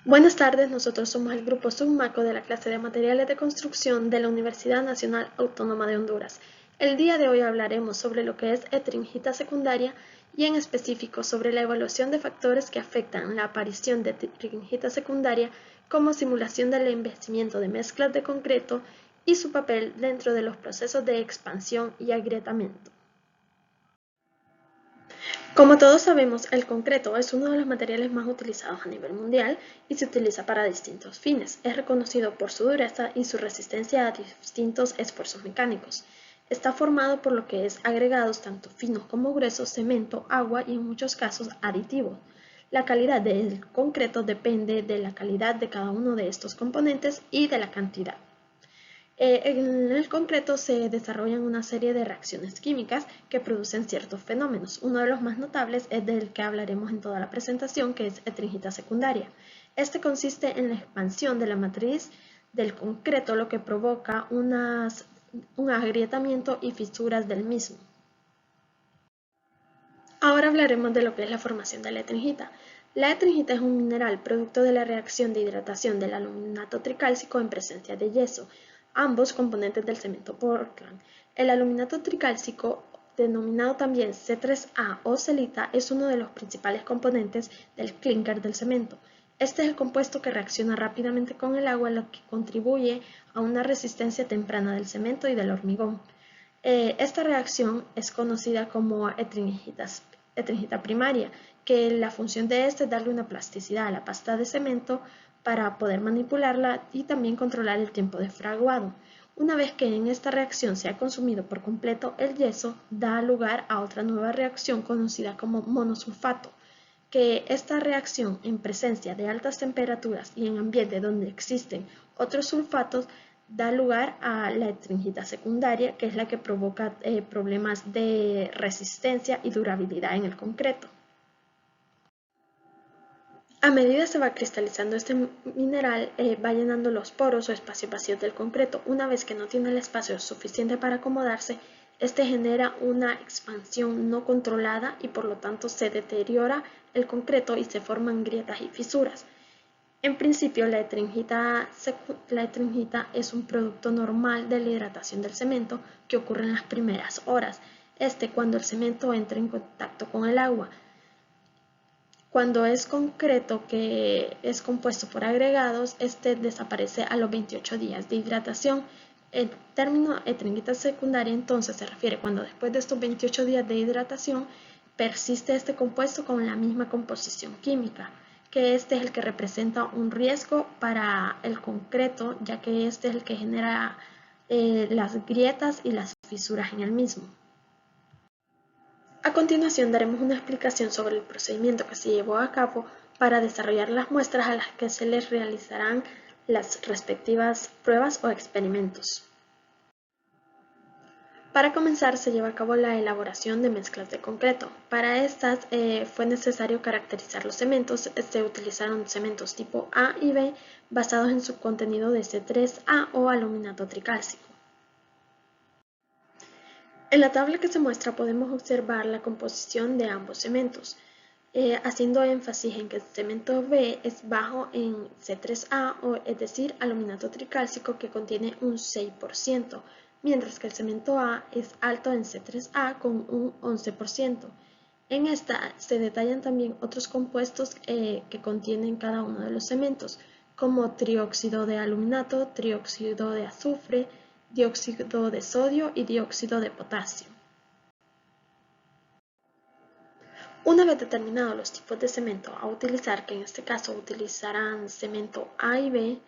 Buenas tardes, nosotros somos el grupo Submaco de la clase de Materiales de Construcción de la Universidad Nacional Autónoma de Honduras. El día de hoy hablaremos sobre lo que es etringita secundaria y en específico sobre la evaluación de factores que afectan la aparición de etringita secundaria como simulación del envejecimiento de mezclas de concreto y su papel dentro de los procesos de expansión y agrietamiento. Como todos sabemos, el concreto es uno de los materiales más utilizados a nivel mundial y se utiliza para distintos fines. Es reconocido por su dureza y su resistencia a distintos esfuerzos mecánicos. Está formado por lo que es agregados tanto finos como gruesos, cemento, agua y en muchos casos aditivos. La calidad del concreto depende de la calidad de cada uno de estos componentes y de la cantidad. En el concreto se desarrollan una serie de reacciones químicas que producen ciertos fenómenos. Uno de los más notables es del que hablaremos en toda la presentación, que es etringita secundaria. Este consiste en la expansión de la matriz del concreto, lo que provoca un agrietamiento y fisuras del mismo. Ahora hablaremos de lo que es la formación de la etringita. La etringita es un mineral producto de la reacción de hidratación del aluminato tricálcico en presencia de yeso, ambos componentes del cemento Portland. El aluminato tricálcico, denominado también C3A o celita, es uno de los principales componentes del clínker del cemento. Este es el compuesto que reacciona rápidamente con el agua, lo que contribuye a una resistencia temprana del cemento y del hormigón. Esta reacción es conocida como etringita primaria, que la función de esta es darle una plasticidad a la pasta de cemento para poder manipularla y también controlar el tiempo de fraguado. Una vez que en esta reacción se ha consumido por completo el yeso, da lugar a otra nueva reacción conocida como monosulfato, que esta reacción en presencia de altas temperaturas y en ambientes donde existen otros sulfatos da lugar a la etringita secundaria, que es la que provoca problemas de resistencia y durabilidad en el concreto. A medida se va cristalizando este mineral, va llenando los poros o espacios vacíos del concreto. Una vez que no tiene el espacio suficiente para acomodarse, este genera una expansión no controlada y por lo tanto se deteriora el concreto y se forman grietas y fisuras. En principio, la etringita es un producto normal de la hidratación del cemento que ocurre en las primeras horas, cuando el cemento entra en contacto con el agua. Cuando es concreto que es compuesto por agregados, este desaparece a los 28 días de hidratación. El término etringita secundaria entonces se refiere cuando después de estos 28 días de hidratación persiste este compuesto con la misma composición química, que este es el que representa un riesgo para el concreto, ya que este es el que genera las grietas y las fisuras en el mismo. A continuación daremos una explicación sobre el procedimiento que se llevó a cabo para desarrollar las muestras a las que se les realizarán las respectivas pruebas o experimentos. Para comenzar se lleva a cabo la elaboración de mezclas de concreto. Para estas fue necesario caracterizar los cementos. Se utilizaron cementos tipo A y B basados en su contenido de C3A o aluminato tricálcico. En la tabla que se muestra podemos observar la composición de ambos cementos, haciendo énfasis en que el cemento B es bajo en C3A, es decir, aluminato tricálcico que contiene un 6%, mientras que el cemento A es alto en C3A con un 11%. En esta se detallan también otros compuestos que contienen cada uno de los cementos, como trióxido de aluminato, trióxido de azufre, dióxido de sodio y dióxido de potasio. Una vez determinados los tipos de cemento a utilizar, que en este caso utilizarán cemento A y B,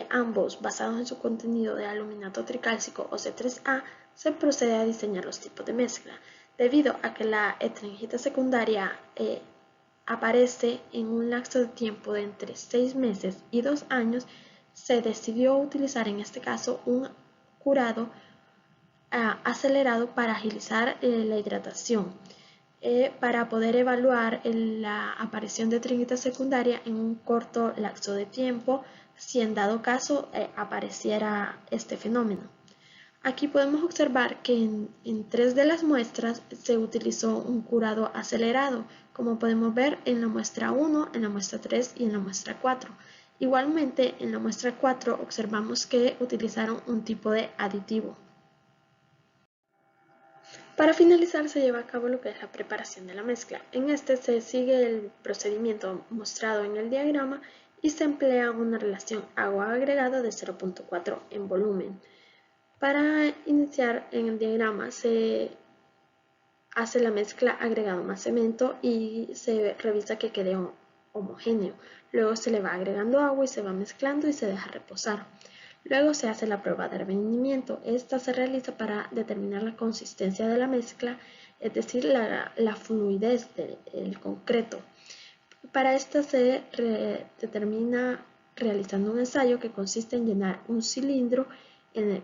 ambos basados en su contenido de aluminato tricálcico o C3A, se procede a diseñar los tipos de mezcla. Debido a que la etringita secundaria aparece en un lapso de tiempo de entre 6 meses y 2 años, se decidió utilizar en este caso un curado acelerado para agilizar la hidratación, para poder evaluar la aparición de etringita secundaria en un corto lapso de tiempo, si en dado caso apareciera este fenómeno. Aquí podemos observar que en 3 de las muestras se utilizó un curado acelerado, como podemos ver en la muestra 1, en la muestra 3 y en la muestra 4. Igualmente, en la muestra 4 observamos que utilizaron un tipo de aditivo. Para finalizar, se lleva a cabo lo que es la preparación de la mezcla. En este se sigue el procedimiento mostrado en el diagrama y se emplea una relación agua agregado de 0.4 en volumen. Para iniciar en el diagrama se hace la mezcla agregado más cemento y se revisa que quede homogéneo. Luego se le va agregando agua y se va mezclando y se deja reposar. Luego se hace la prueba de revenimiento. Esta se realiza para determinar la consistencia de la mezcla, es decir, la fluidez del concreto. Para esta se determina realizando un ensayo que consiste en llenar un cilindro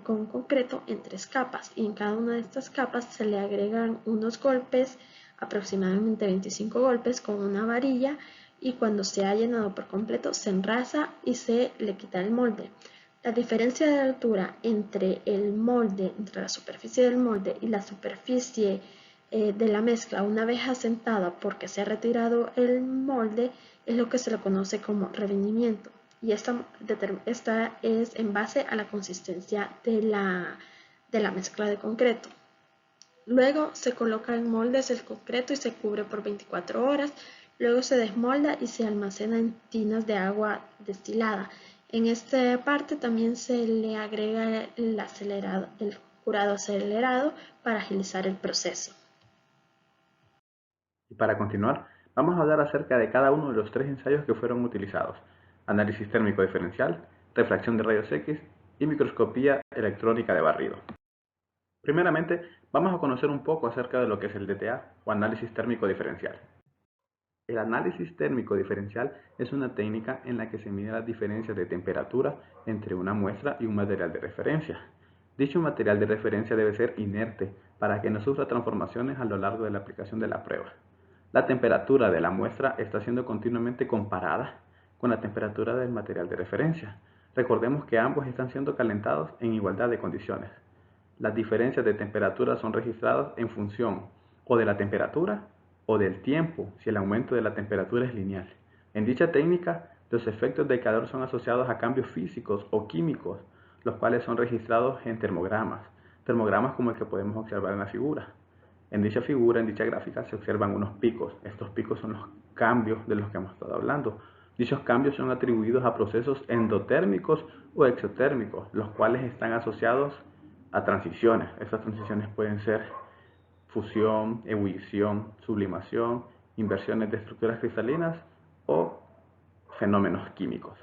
con concreto en 3 capas, y en cada una de estas capas se le agregan unos golpes, aproximadamente 25 golpes con una varilla, y cuando se ha llenado por completo se enrasa y se le quita el molde. La diferencia de altura entre el molde, entre la superficie del molde y la superficie de la mezcla una vez asentada porque se ha retirado el molde es lo que se le conoce como revenimiento, y esta es en base a la consistencia de la mezcla de concreto. Luego se coloca en moldes el concreto y se cubre por 24 horas. Luego se desmolda y se almacena en tinas de agua destilada. En esta parte también se le agrega el curado acelerado para agilizar el proceso. Y para continuar, vamos a hablar acerca de cada uno de los 3 ensayos que fueron utilizados: análisis térmico diferencial, refracción de rayos X y microscopía electrónica de barrido. Primeramente, vamos a conocer un poco acerca de lo que es el DTA o análisis térmico diferencial. El análisis térmico diferencial es una técnica en la que se mide las diferencias de temperatura entre una muestra y un material de referencia. Dicho material de referencia debe ser inerte para que no sufra transformaciones a lo largo de la aplicación de la prueba. La temperatura de la muestra está siendo continuamente comparada con la temperatura del material de referencia. Recordemos que ambos están siendo calentados en igualdad de condiciones. Las diferencias de temperatura son registradas en función o de la temperatura o del tiempo, si el aumento de la temperatura es lineal. En dicha técnica, los efectos de calor son asociados a cambios físicos o químicos, los cuales son registrados en termogramas como el que podemos observar en la figura. En dicha figura, en dicha gráfica, se observan unos picos. Estos picos son los cambios de los que hemos estado hablando. Dichos cambios son atribuidos a procesos endotérmicos o exotérmicos, los cuales están asociados a transiciones. Estas transiciones pueden ser fusión, ebullición, sublimación, inversiones de estructuras cristalinas o fenómenos químicos.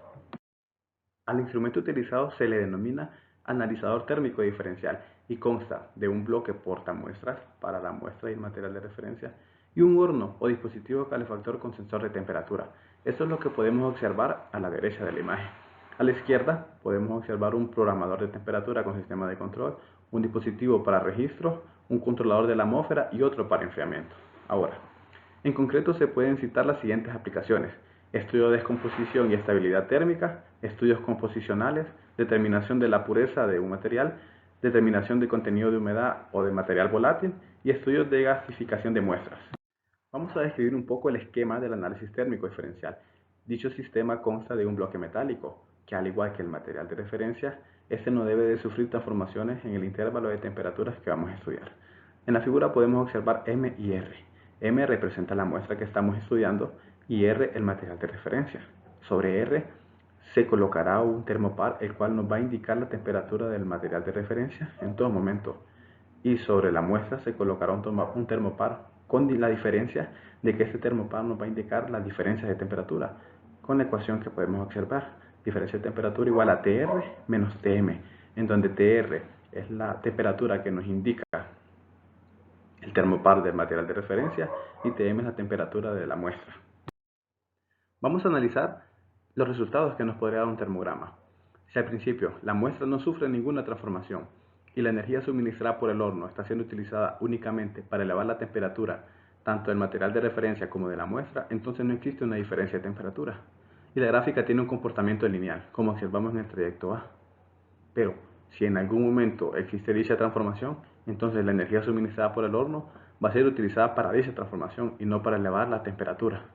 Al instrumento utilizado se le denomina analizador térmico diferencial y consta de un bloque portamuestras para la muestra y el material de referencia y un horno o dispositivo calefactor con sensor de temperatura. Esto es lo que podemos observar a la derecha de la imagen. A la izquierda podemos observar un programador de temperatura con sistema de control, un dispositivo para registro, un controlador de la atmósfera y otro para enfriamiento. Ahora, en concreto se pueden citar las siguientes aplicaciones: estudio de descomposición y estabilidad térmica, estudios composicionales, determinación de la pureza de un material, determinación de contenido de humedad o de material volátil y estudios de gasificación de muestras. Vamos a describir un poco el esquema del análisis térmico diferencial. Dicho sistema consta de un bloque metálico, que al igual que el material de referencia, este no debe de sufrir transformaciones en el intervalo de temperaturas que vamos a estudiar. En la figura podemos observar M y R. M representa la muestra que estamos estudiando y R el material de referencia. Sobre R se colocará un termopar, el cual nos va a indicar la temperatura del material de referencia en todo momento. Y sobre la muestra se colocará un termopar con la diferencia de que este termopar nos va a indicar la diferencia de temperatura con la ecuación que podemos observar: diferencia de temperatura igual a TR menos TM, en donde TR es la temperatura que nos indica el termopar del material de referencia y TM es la temperatura de la muestra. Vamos a analizar los resultados que nos podría dar un termograma. Si al principio la muestra no sufre ninguna transformación y la energía suministrada por el horno está siendo utilizada únicamente para elevar la temperatura tanto del material de referencia como de la muestra, entonces no existe una diferencia de temperatura y la gráfica tiene un comportamiento lineal, como observamos en el trayecto A. Pero si en algún momento existe dicha transformación, entonces la energía suministrada por el horno va a ser utilizada para dicha transformación y no para elevar la temperatura.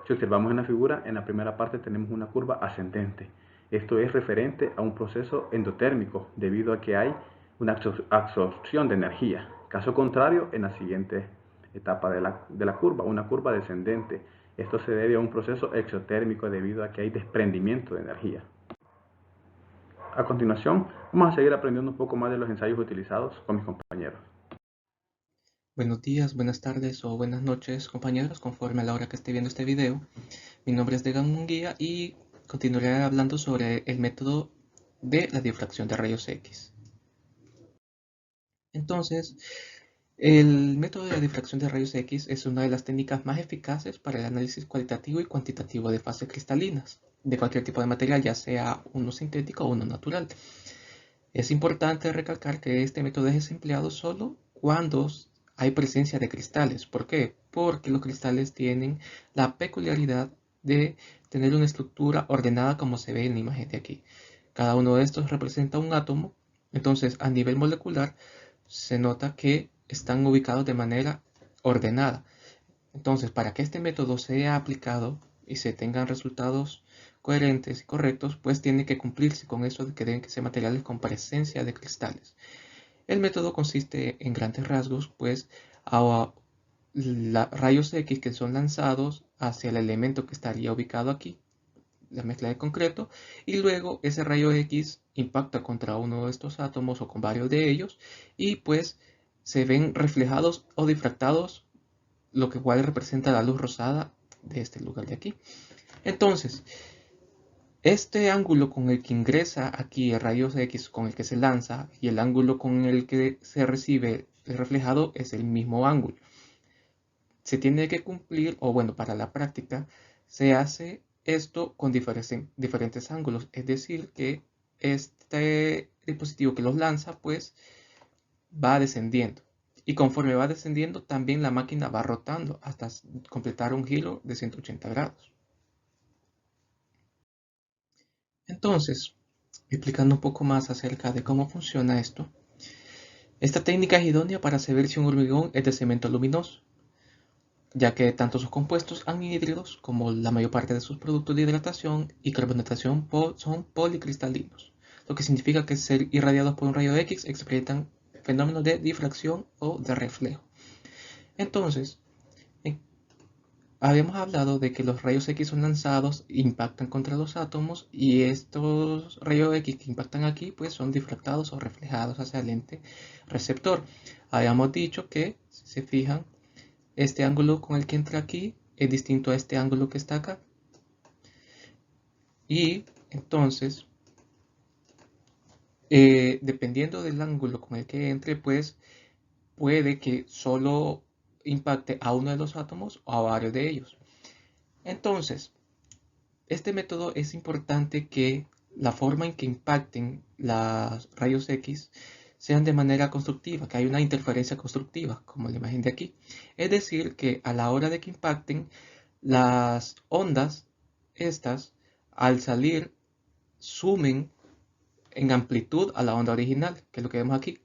Si observamos en la figura, en la primera parte tenemos una curva ascendente. Esto es referente a un proceso endotérmico debido a que hay una absorción de energía. Caso contrario, en la siguiente etapa de la curva, una curva descendente. Esto se debe a un proceso exotérmico debido a que hay desprendimiento de energía. A continuación, vamos a seguir aprendiendo un poco más de los ensayos utilizados con mis compañeros. Buenos días, buenas tardes o buenas noches, compañeros, conforme a la hora que esté viendo este video. Mi nombre es Degan Munguía y continuaré hablando sobre el método de la difracción de rayos X. Entonces, el método de la difracción de rayos X es una de las técnicas más eficaces para el análisis cualitativo y cuantitativo de fases cristalinas de cualquier tipo de material, ya sea uno sintético o uno natural. Es importante recalcar que este método es empleado solo cuando hay presencia de cristales. ¿Por qué? Porque los cristales tienen la peculiaridad de tener una estructura ordenada como se ve en la imagen de aquí. Cada uno de estos representa un átomo, entonces a nivel molecular se nota que están ubicados de manera ordenada. Entonces, para que este método sea aplicado y se tengan resultados coherentes y correctos, pues tiene que cumplirse con eso de que deben ser materiales con presencia de cristales. El método consiste en grandes rasgos, pues, a rayos X que son lanzados hacia el elemento que estaría ubicado aquí, la mezcla de concreto, y luego ese rayo X impacta contra uno de estos átomos o con varios de ellos, y pues se ven reflejados o difractados, lo que igual representa la luz rosada de este lugar de aquí. Entonces, este ángulo con el que ingresa aquí el rayos X con el que se lanza y el ángulo con el que se recibe el reflejado es el mismo ángulo. Se tiene que cumplir, o bueno, para la práctica, se hace esto con diferentes ángulos. Es decir, que este dispositivo que los lanza, pues, va descendiendo. Y conforme va descendiendo, también la máquina va rotando hasta completar un giro de 180 grados. Entonces, explicando un poco más acerca de cómo funciona esto, esta técnica es idónea para saber si un hormigón es de cemento luminoso, ya que tanto sus compuestos anhídridos como la mayor parte de sus productos de hidratación y carbonatación son policristalinos, lo que significa que ser irradiados por un rayo X experimentan fenómenos de difracción o de reflejo. Entonces, habíamos hablado de que los rayos X son lanzados, impactan contra los átomos y estos rayos X que impactan aquí pues son difractados o reflejados hacia el ente receptor. Habíamos dicho que, si se fijan, este ángulo con el que entra aquí es distinto a este ángulo que está acá. Y entonces, dependiendo del ángulo con el que entre, pues puede que solo impacte a uno de los átomos o a varios de ellos. Entonces, este método es importante que la forma en que impacten los rayos X sean de manera constructiva, que haya una interferencia constructiva, como la imagen de aquí. Es decir, que a la hora de que impacten, las ondas, estas, al salir, sumen en amplitud a la onda original, que es lo que vemos aquí.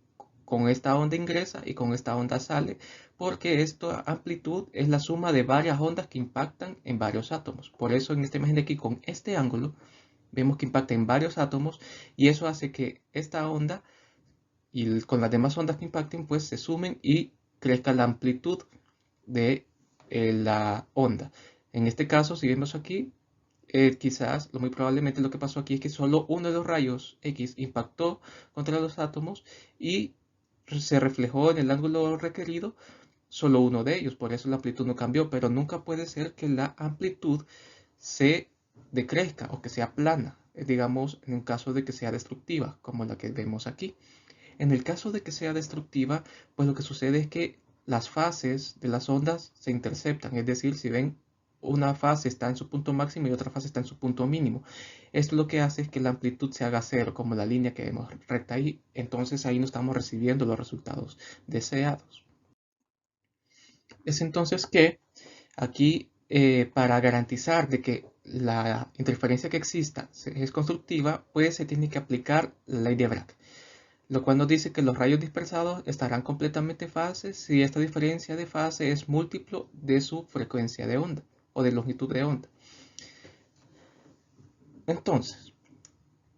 Con esta onda ingresa y con esta onda sale, porque esta amplitud es la suma de varias ondas que impactan en varios átomos. Por eso en esta imagen de aquí, con este ángulo, vemos que impacta en varios átomos y eso hace que esta onda y con las demás ondas que impacten, pues se sumen y crezca la amplitud de la onda. En este caso, si vemos aquí, quizás, muy probablemente lo que pasó aquí es que solo uno de los rayos X impactó contra los átomos y se reflejó en el ángulo requerido solo uno de ellos, por eso la amplitud no cambió, pero nunca puede ser que la amplitud se decrezca o que sea plana, digamos en un caso de que sea destructiva, como la que vemos aquí. En el caso de que sea destructiva, pues lo que sucede es que las fases de las ondas se interceptan, es decir, si ven una fase está en su punto máximo y otra fase está en su punto mínimo. Esto lo que hace es que la amplitud se haga cero, como la línea que vemos recta ahí. Entonces ahí no estamos recibiendo los resultados deseados. Es entonces que aquí, para garantizar de que la interferencia que exista es constructiva, pues se tiene que aplicar la ley de Bragg. lo cual nos dice que los rayos dispersados estarán completamente en fase si esta diferencia de fase es múltiplo de su frecuencia de onda o de longitud de onda. Entonces,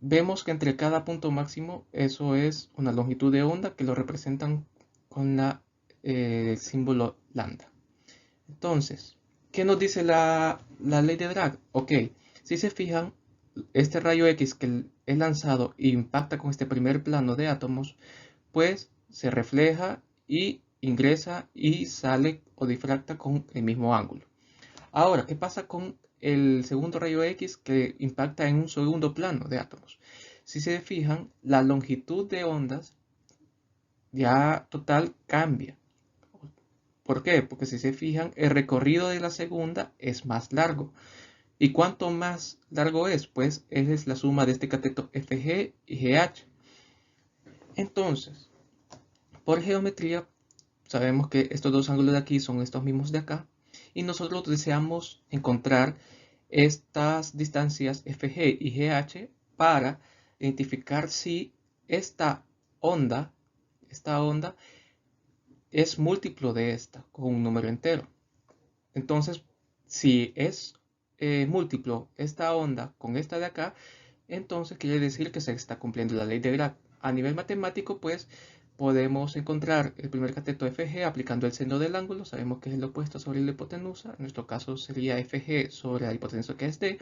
vemos que entre cada punto máximo, eso es una longitud de onda que lo representan con el símbolo lambda. Entonces, ¿qué nos dice la ley de Drag? Ok, si se fijan, este rayo X que es lanzado e impacta con este primer plano de átomos, pues se refleja y ingresa y sale o difracta con el mismo ángulo. Ahora, ¿qué pasa con el segundo rayo X que impacta en un segundo plano de átomos? Si se fijan, la longitud de ondas ya total cambia. ¿Por qué? Porque si se fijan, el recorrido de la segunda es más largo. ¿Y cuánto más largo es? Pues es la suma de este cateto FG y GH. Entonces, por geometría, sabemos que estos dos ángulos de aquí son estos mismos de acá. Y nosotros deseamos encontrar estas distancias FG y GH para identificar si esta onda es múltiplo de esta con un número entero. Entonces, si es múltiplo esta onda con esta de acá, entonces quiere decir que se está cumpliendo la ley de Drag. A nivel matemático, pues podemos encontrar el primer cateto FG aplicando el seno del ángulo. Sabemos que es el opuesto sobre la hipotenusa. En nuestro caso sería FG sobre la hipotenusa que es D.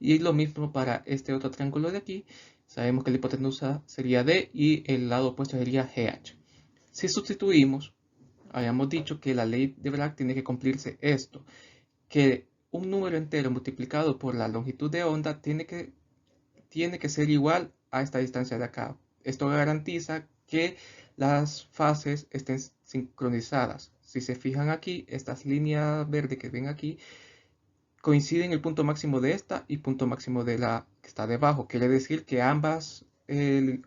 Y lo mismo para este otro triángulo de aquí. Sabemos que la hipotenusa sería D y el lado opuesto sería GH. Si sustituimos, habíamos dicho que la ley de Bragg tiene que cumplirse esto, que un número entero multiplicado por la longitud de onda tiene que ser igual a esta distancia de acá. Esto garantiza que las fases estén sincronizadas. Si se fijan aquí, estas líneas verdes que ven aquí coinciden el punto máximo de esta y punto máximo de la que está debajo. Quiere decir que ambas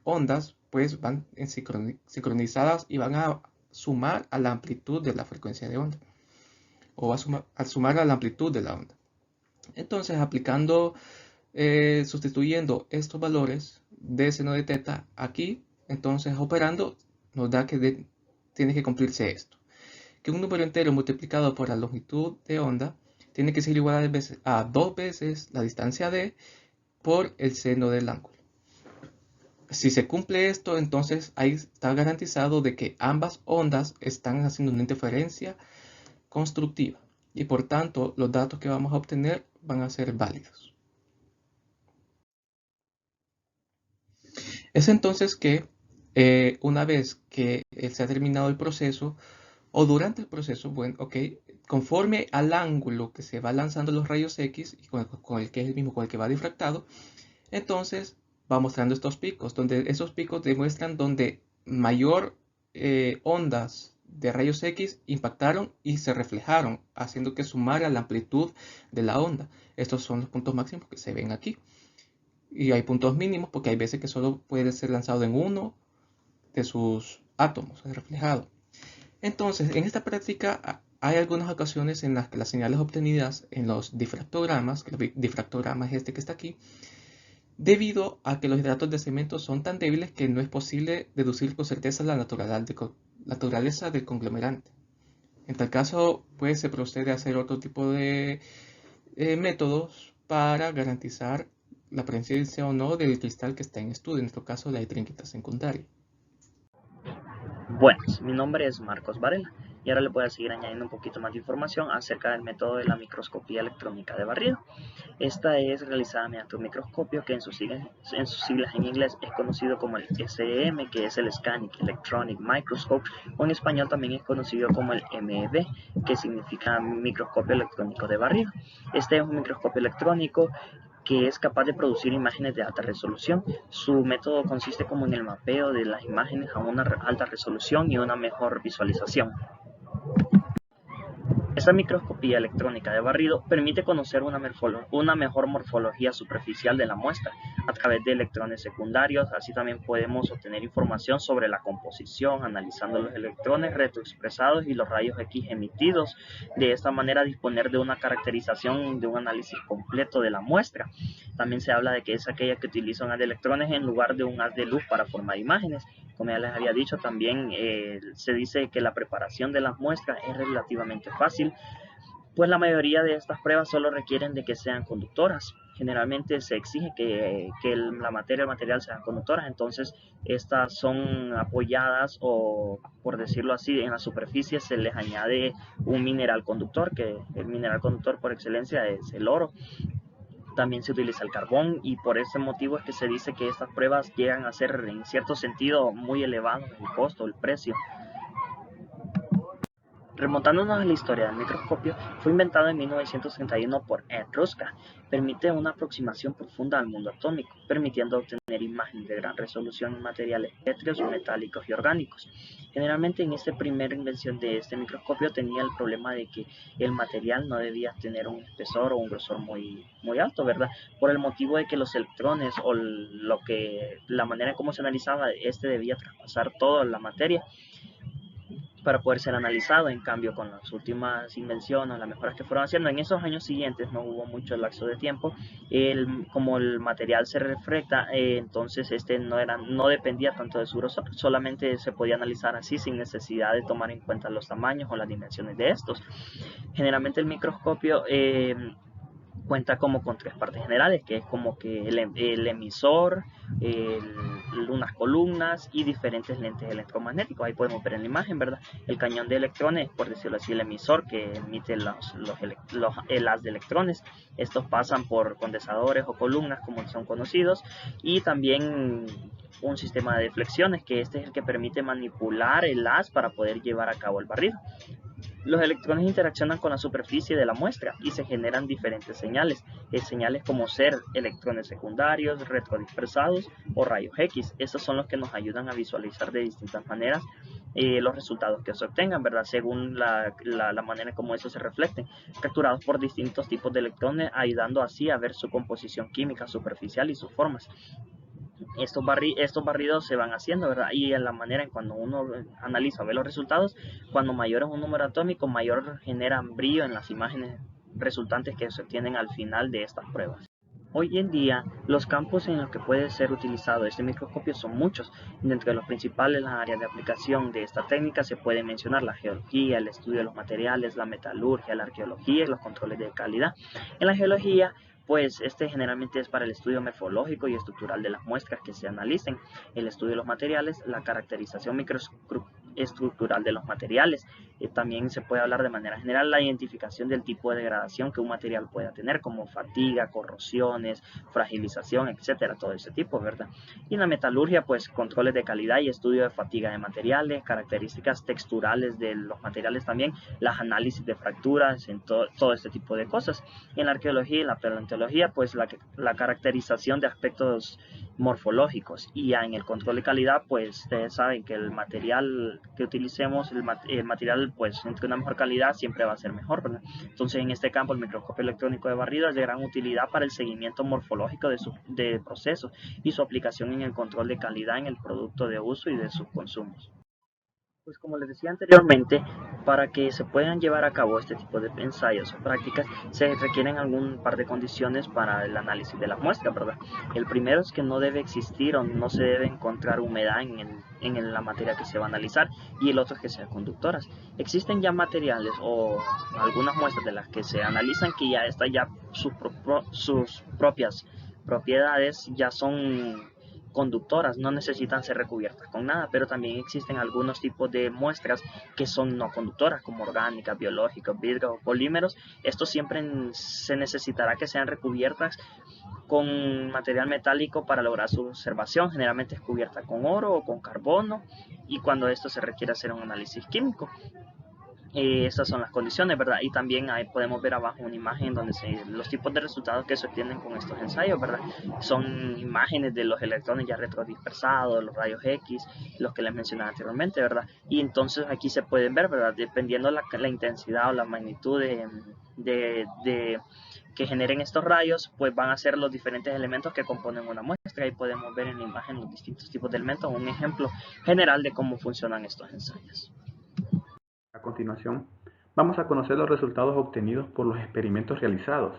ondas pues van sincronizadas y van a sumar a la amplitud de la frecuencia de onda o va a sumar a la amplitud de la onda. Entonces, aplicando, sustituyendo estos valores de seno de teta aquí, entonces operando nos da que tiene que cumplirse esto, que un número entero multiplicado por la longitud de onda tiene que ser igual a 2 veces la distancia d por el seno del ángulo. Si se cumple esto, entonces ahí está garantizado de que ambas ondas están haciendo una interferencia constructiva y por tanto los datos que vamos a obtener van a ser válidos. Es entonces que una vez que se ha terminado el proceso o durante el proceso, bueno, ok, conforme al ángulo que se va lanzando los rayos X y con el que es el mismo con el que va difractado, entonces va mostrando estos picos, donde esos picos demuestran donde mayor ondas de rayos X impactaron y se reflejaron, haciendo que sumara la amplitud de la onda. Estos son los puntos máximos que se ven aquí. Y hay puntos mínimos porque hay veces que solo puede ser lanzado en uno de sus átomos, reflejado. Entonces, en esta práctica hay algunas ocasiones en las que las señales obtenidas en los difractogramas, que el difractograma es este que está aquí, debido a que los hidratos de cemento son tan débiles que no es posible deducir con certeza la naturaleza del conglomerante. En tal caso, pues se procede a hacer otro tipo de métodos para garantizar la presencia o no del cristal que está en estudio, en nuestro caso la etrinquita secundaria. Buenas, mi nombre es Marcos Varela y ahora le voy a seguir añadiendo un poquito más de información acerca del método de la microscopía electrónica de barrido. Esta es realizada mediante un microscopio que en sus siglas en inglés es conocido como el SEM, que es el Scanning Electronic Microscope, o en español también es conocido como el MEB, que significa microscopio electrónico de barrido. Este es un microscopio electrónico que es capaz de producir imágenes de alta resolución. Su método consiste como en el mapeo de las imágenes a una alta resolución y una mejor visualización. Esta microscopía electrónica de barrido permite conocer una mejor morfología superficial de la muestra a través de electrones secundarios. Así también podemos obtener información sobre la composición, analizando los electrones retroexpresados y los rayos X emitidos. De esta manera disponer de una caracterización de un análisis completo de la muestra. También se habla de que es aquella que utiliza un haz de electrones en lugar de un haz de luz para formar imágenes. Como ya les había dicho, también se dice que la preparación de las muestras es relativamente fácil, pues la mayoría de estas pruebas solo requieren de que sean conductoras. Generalmente se exige que la materia y el material sean conductoras, entonces estas son apoyadas, o por decirlo así, en la superficie se les añade un mineral conductor, que el mineral conductor por excelencia es el oro. También se utiliza el carbón, y por ese motivo es que se dice que estas pruebas llegan a ser en cierto sentido muy elevados el costo, el precio. Remontándonos a la historia del microscopio, fue inventado en 1931 por Ed Ruska. Permite una aproximación profunda al mundo atómico, permitiendo obtener imágenes de gran resolución en materiales pétreos, metálicos y orgánicos. Generalmente en esta primera invención de este microscopio tenía el problema de que el material no debía tener un espesor o un grosor muy alto, ¿verdad? Por el motivo de que los electrones o la manera en cómo se analizaba, debía traspasar toda la materia para poder ser analizado. En cambio, con las últimas invenciones, las mejoras que fueron haciendo en esos años siguientes, no hubo mucho lapso de tiempo. Como el material se refracta, entonces no dependía tanto de su grosor, solamente se podía analizar así sin necesidad de tomar en cuenta los tamaños o las dimensiones de estos. Generalmente el microscopio cuenta como con tres partes generales, que es como que el emisor, unas columnas y diferentes lentes electromagnéticos. Ahí podemos ver en la imagen, ¿verdad? El cañón de electrones, por decirlo así, el emisor que emite el haz de electrones. Estos pasan por condensadores o columnas, como son conocidos, y también un sistema de deflexiones, que este es el que permite manipular el haz para poder llevar a cabo el barrido. Los electrones interaccionan con la superficie de la muestra y se generan diferentes señales, señales como ser electrones secundarios, retrodispersados o rayos X. Estos son los que nos ayudan a visualizar de distintas maneras los resultados que se obtengan, ¿verdad? Según la manera en cómo esos se reflejen, capturados por distintos tipos de electrones, ayudando así a ver su composición química superficial y sus formas. Estos barridos se van haciendo, ¿verdad? Y en la manera en cuando uno analiza, ve los resultados, cuando mayor es un número atómico, mayor generan brillo en las imágenes resultantes que se obtienen al final de estas pruebas. Hoy en día, los campos en los que puede ser utilizado este microscopio son muchos. Entre los principales áreas de aplicación de esta técnica se puede mencionar la geología, el estudio de los materiales, la metalurgia, la arqueología y los controles de calidad. En la geología, pues generalmente es para el estudio morfológico y estructural de las muestras que se analicen, el estudio de los materiales, la caracterización microestructural de los materiales. También se puede hablar de manera general la identificación del tipo de degradación que un material pueda tener, como fatiga, corrosiones, fragilización, etcétera, todo ese tipo, ¿verdad? Y en la metalurgia, pues controles de calidad y estudio de fatiga de materiales, características texturales de los materiales también, las análisis de fracturas, en todo este tipo de cosas. Y en la arqueología y la paleontología, pues la caracterización de aspectos morfológicos. Y ya en el control de calidad, pues ustedes saben que el material que utilicemos, el material pues entre una mejor calidad siempre va a ser mejor, ¿verdad? Entonces en este campo el microscopio electrónico de barrido es de gran utilidad para el seguimiento morfológico de procesos y su aplicación en el control de calidad en el producto de uso y de sus consumos. Pues como les decía anteriormente, para que se puedan llevar a cabo este tipo de ensayos o prácticas, se requieren algún par de condiciones para el análisis de la muestra, ¿verdad? El primero es que no debe existir o no se debe encontrar humedad en la materia que se va a analizar, y el otro es que sean conductoras. Existen ya materiales o algunas muestras de las que se analizan que sus propias propiedades ya son conductoras, no necesitan ser recubiertas con nada, pero también existen algunos tipos de muestras que son no conductoras, como orgánicas, biológicas, vidrio o polímeros. Esto siempre se necesitará que sean recubiertas con material metálico para lograr su observación. Generalmente es cubierta con oro o con carbono, y cuando esto se requiere hacer un análisis químico. Estas son las condiciones, ¿verdad? Y también ahí podemos ver abajo una imagen donde los tipos de resultados que se obtienen con estos ensayos, ¿verdad? Son imágenes de los electrones ya retrodispersados, los rayos X, los que les mencionaba anteriormente, ¿verdad? Y entonces aquí se pueden ver, ¿verdad? Dependiendo la intensidad o la magnitud que generen estos rayos, pues van a ser los diferentes elementos que componen una muestra. Y podemos ver en la imagen los distintos tipos de elementos, un ejemplo general de cómo funcionan estos ensayos. A continuación, vamos a conocer los resultados obtenidos por los experimentos realizados,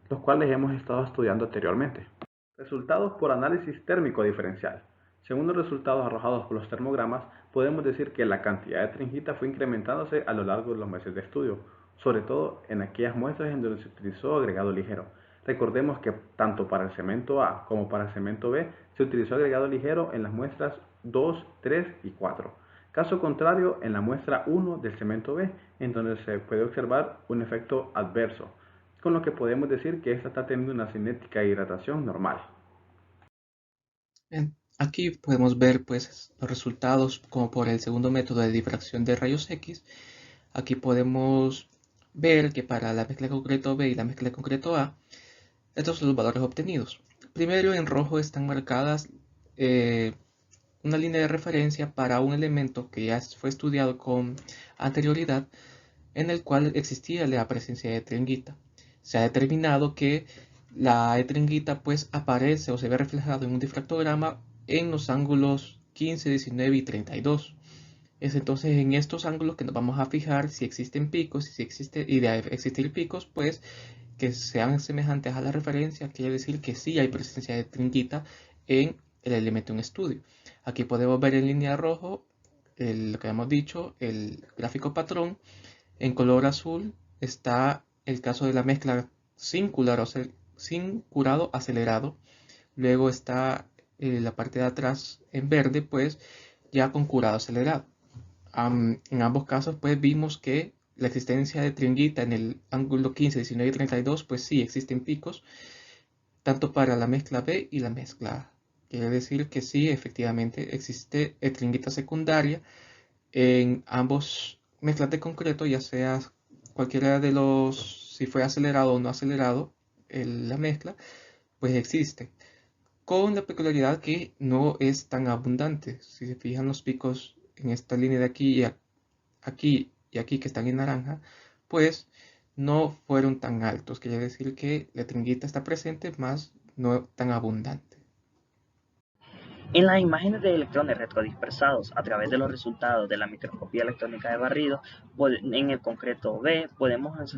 los cuales hemos estado estudiando anteriormente. Resultados por análisis térmico diferencial. Según los resultados arrojados por los termogramas, podemos decir que la cantidad de tringita fue incrementándose a lo largo de los meses de estudio, sobre todo en aquellas muestras en donde se utilizó agregado ligero. Recordemos que tanto para el cemento A como para el cemento B se utilizó agregado ligero en las muestras 2, 3 y 4. Caso contrario, en la muestra 1 del cemento B, en donde se puede observar un efecto adverso, con lo que podemos decir que esta está teniendo una cinética de hidratación normal. Aquí podemos ver pues los resultados como por el segundo método de difracción de rayos X. Aquí podemos ver que para la mezcla de concreto B y la mezcla de concreto A, estos son los valores obtenidos. Primero en rojo están marcadas una línea de referencia para un elemento que ya fue estudiado con anterioridad, en el cual existía la presencia de tringita. Se ha determinado que la tringita pues aparece o se ve reflejado en un difractograma en los ángulos 15, 19 y 32. Es entonces en estos ángulos que nos vamos a fijar si existen picos, y de existir picos, pues que sean semejantes a la referencia, quiere decir que sí hay presencia de tringita en el elemento en estudio. Aquí podemos ver en línea rojo lo que hemos dicho, el gráfico patrón. En color azul está el caso de la mezcla sin curado acelerado. Luego está la parte de atrás en verde, pues ya con curado acelerado. En ambos casos, pues vimos que la existencia de tringita en el ángulo 15, 19 y 32, pues sí existen picos, tanto para la mezcla B y la mezcla A. Quiere decir que sí, efectivamente existe tringita secundaria en ambos mezclas de concreto, ya sea cualquiera de los, si fue acelerado o no acelerado la mezcla, pues existe. Con la peculiaridad que no es tan abundante. Si se fijan los picos en esta línea de aquí y aquí que están en naranja, pues no fueron tan altos. Quiere decir que la tringuita está presente, más no tan abundante. En las imágenes de electrones retrodispersados a través de los resultados de la microscopía electrónica de barrido, en el concreto B, podemos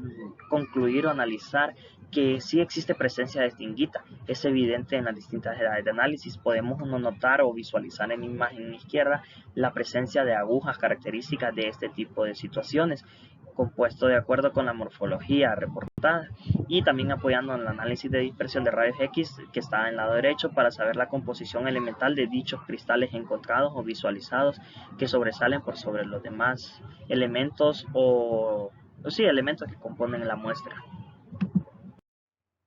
concluir o analizar que sí existe presencia de tringita. Es evidente en las distintas edades de análisis. Podemos notar o visualizar en la imagen izquierda la presencia de agujas características de este tipo de situaciones, compuesto de acuerdo con la morfología reportada, y también apoyando en el análisis de dispersión de rayos X que está en el lado derecho para saber la composición elemental de dichos cristales encontrados o visualizados que sobresalen por sobre los demás elementos elementos que componen la muestra.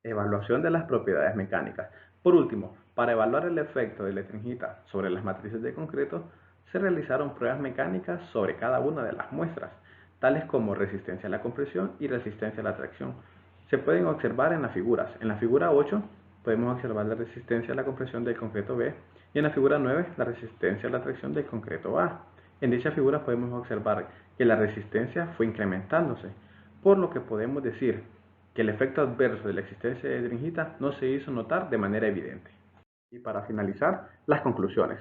Evaluación de las propiedades mecánicas. Por último, para evaluar el efecto de la tringita sobre las matrices de concreto, se realizaron pruebas mecánicas sobre cada una de las muestras, tales como resistencia a la compresión y resistencia a la tracción. Se pueden observar en las figuras. En la figura 8 podemos observar la resistencia a la compresión del concreto B y en la figura 9 la resistencia a la tracción del concreto A. En dicha figura podemos observar que la resistencia fue incrementándose, por lo que podemos decir que el efecto adverso de la existencia de tringita no se hizo notar de manera evidente. Y para finalizar, las conclusiones.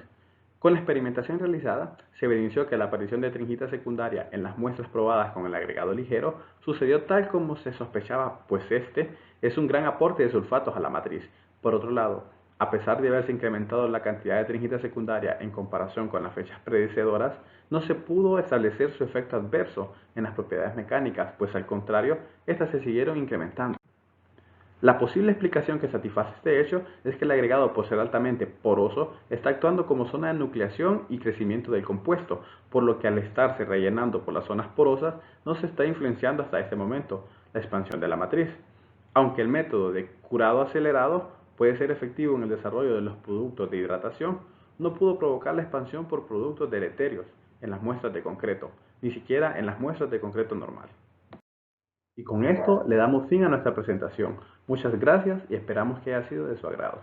Con la experimentación realizada, se evidenció que la aparición de tringita secundaria en las muestras probadas con el agregado ligero sucedió tal como se sospechaba, pues este es un gran aporte de sulfatos a la matriz. Por otro lado, a pesar de haberse incrementado la cantidad de tringita secundaria en comparación con las fechas predecedoras, no se pudo establecer su efecto adverso en las propiedades mecánicas, pues al contrario, estas se siguieron incrementando. La posible explicación que satisface este hecho es que el agregado, por ser altamente poroso, está actuando como zona de nucleación y crecimiento del compuesto, por lo que al estarse rellenando por las zonas porosas, no se está influenciando hasta este momento la expansión de la matriz. Aunque el método de curado acelerado puede ser efectivo en el desarrollo de los productos de hidratación, no pudo provocar la expansión por productos deleterios en las muestras de concreto, ni siquiera en las muestras de concreto normal. Y con esto le damos fin a nuestra presentación. Muchas gracias y esperamos que haya sido de su agrado.